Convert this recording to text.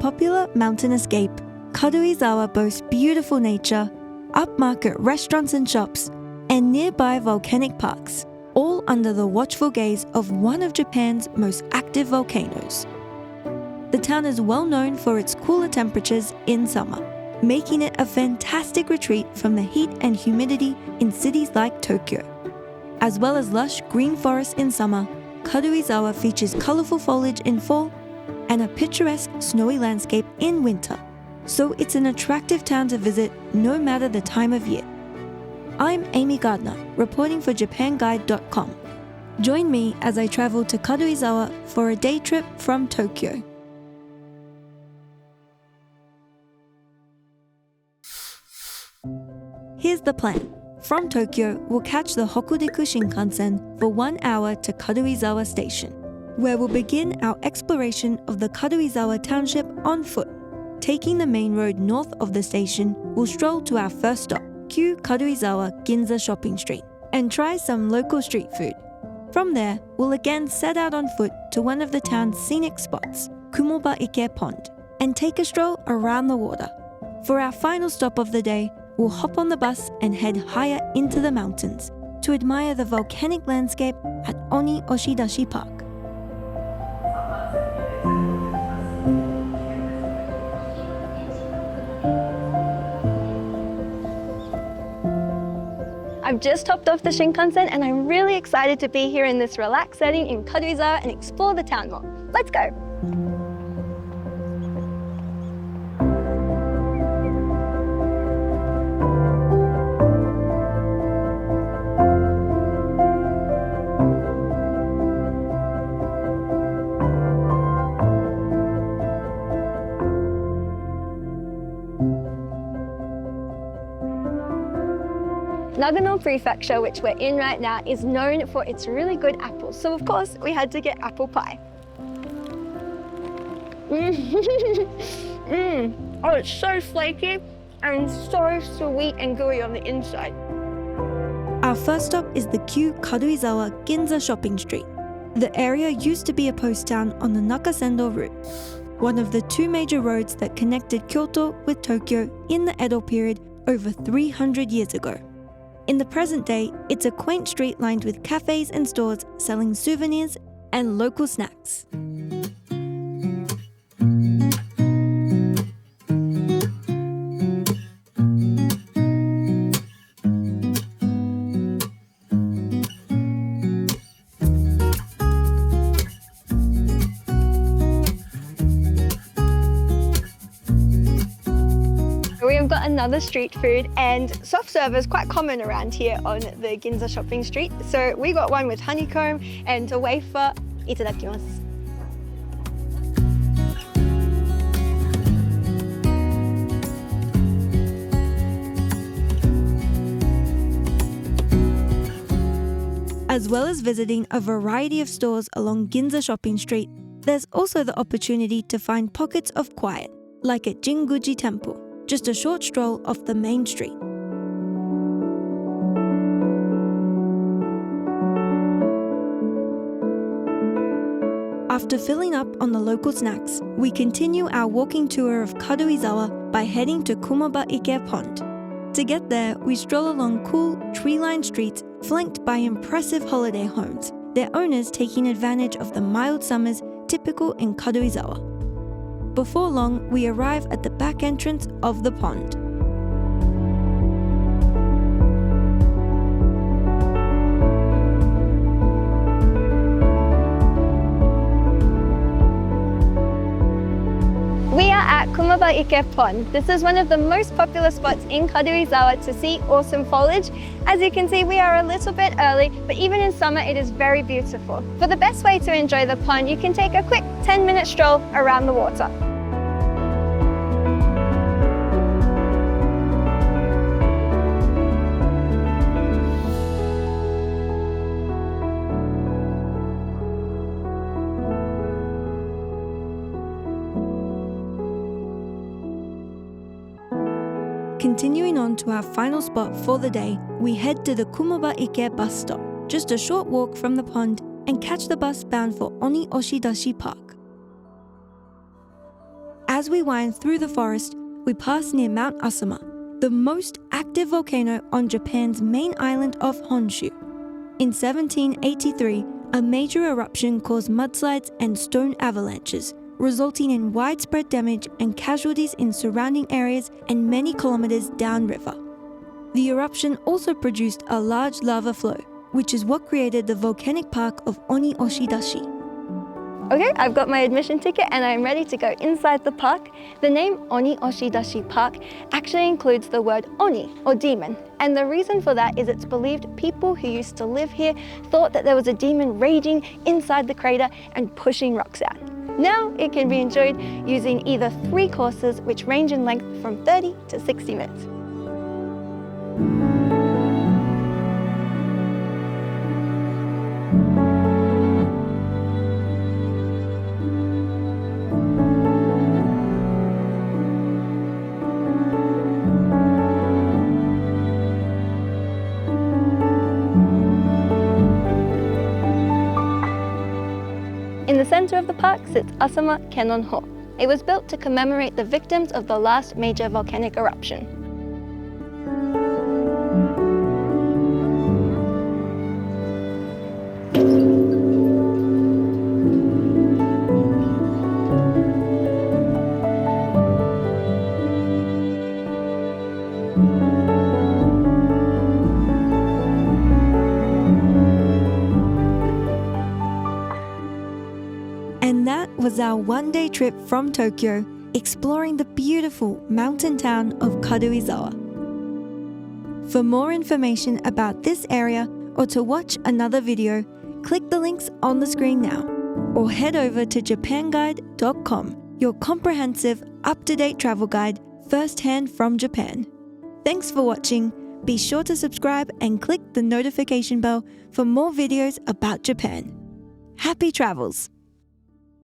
popular mountain escape, Karuizawa boasts beautiful nature, upmarket restaurants and shops, and nearby volcanic parks, all under the watchful gaze of one of Japan's most active volcanoes. The town is well known for its cooler temperatures in summer, making it a fantastic retreat from the heat and humidity in cities like Tokyo. As well as lush green forests in summer, Karuizawa features colorful foliage in fall and a picturesque snowy landscape in winter, so it's an attractive town to visit no matter the time of year. I'm Aimee Gardner, reporting for JapanGuide.com. Join me as I travel to Karuizawa for a day trip from Tokyo. Here's the plan. From Tokyo, we'll catch the Hokuriku Shinkansen for 1 hour to Karuizawa Station, where we'll begin our exploration of the Karuizawa township on foot. Taking the main road north of the station, we'll stroll to our first stop, Kyu-Karuizawa Ginza shopping street, and try some local street food. From there, we'll again set out on foot to one of the town's scenic spots, Kumobaike Pond, and take a stroll around the water. For our final stop of the day, we'll hop on the bus and head higher into the mountains to admire the volcanic landscape at Onioshidashi Park. I've just hopped off the Shinkansen and I'm really excited to be here in this relaxed setting in Karuizawa and explore the town more. Let's go! Nagano Prefecture, which we're in right now, is known for its really good apples. So of course, we had to get apple pie. Oh, it's so flaky and so sweet and gooey on the inside. Our first stop is the Kyu-Karuizawa Ginza shopping street. The area used to be a post town on the Nakasendo route, one of the two major roads that connected Kyoto with Tokyo in the Edo period over 300 years ago. In the present day, it's a quaint street lined with cafes and stores selling souvenirs and local snacks. We've got another street food, and soft serve is quite common around here on the Ginza shopping street. So we got one with honeycomb and a wafer. Itadakimasu. As well as visiting a variety of stores along Ginza shopping street, there's also the opportunity to find pockets of quiet, like at Jinguji Temple, just a short stroll off the main street. After filling up on the local snacks, we continue our walking tour of Karuizawa by heading to Kumobaike Pond. To get there, we stroll along cool, tree-lined streets flanked by impressive holiday homes, their owners taking advantage of the mild summers typical in Karuizawa. Before long, we arrive at the back entrance of the pond. We are at Kumobaike Pond. This is one of the most popular spots in Karuizawa to see awesome foliage. As you can see, we are a little bit early, but even in summer, it is very beautiful. For the best way to enjoy the pond, you can take a quick 10-minute stroll around the water. Continuing on to our final spot for the day, we head to the Kumobaike bus stop, just a short walk from the pond, and catch the bus bound for Onioshidashi Park. As we wind through the forest, we pass near Mount Asama, the most active volcano on Japan's main island of Honshu. In 1783, a major eruption caused mudslides and stone avalanches, resulting in widespread damage and casualties in surrounding areas and many kilometers downriver. The eruption also produced a large lava flow, which is what created the volcanic park of Onioshidashi. Okay, I've got my admission ticket and I'm ready to go inside the park. The name Onioshidashi Park actually includes the word Oni, or demon. And the reason for that is it's believed people who used to live here thought that there was a demon raging inside the crater and pushing rocks out. Now it can be enjoyed using either 3 courses, which range in length from 30 to 60 minutes. In the center of the park sits Asama Kennon-ho. It was built to commemorate the victims of the last major volcanic eruption. And that was our one-day trip from Tokyo, exploring the beautiful mountain town of Karuizawa. For more information about this area or to watch another video, click the links on the screen now, or head over to japanguide.com, your comprehensive, up-to-date travel guide firsthand from Japan. Thanks for watching. Be sure to subscribe and click the notification bell for more videos about Japan. Happy travels!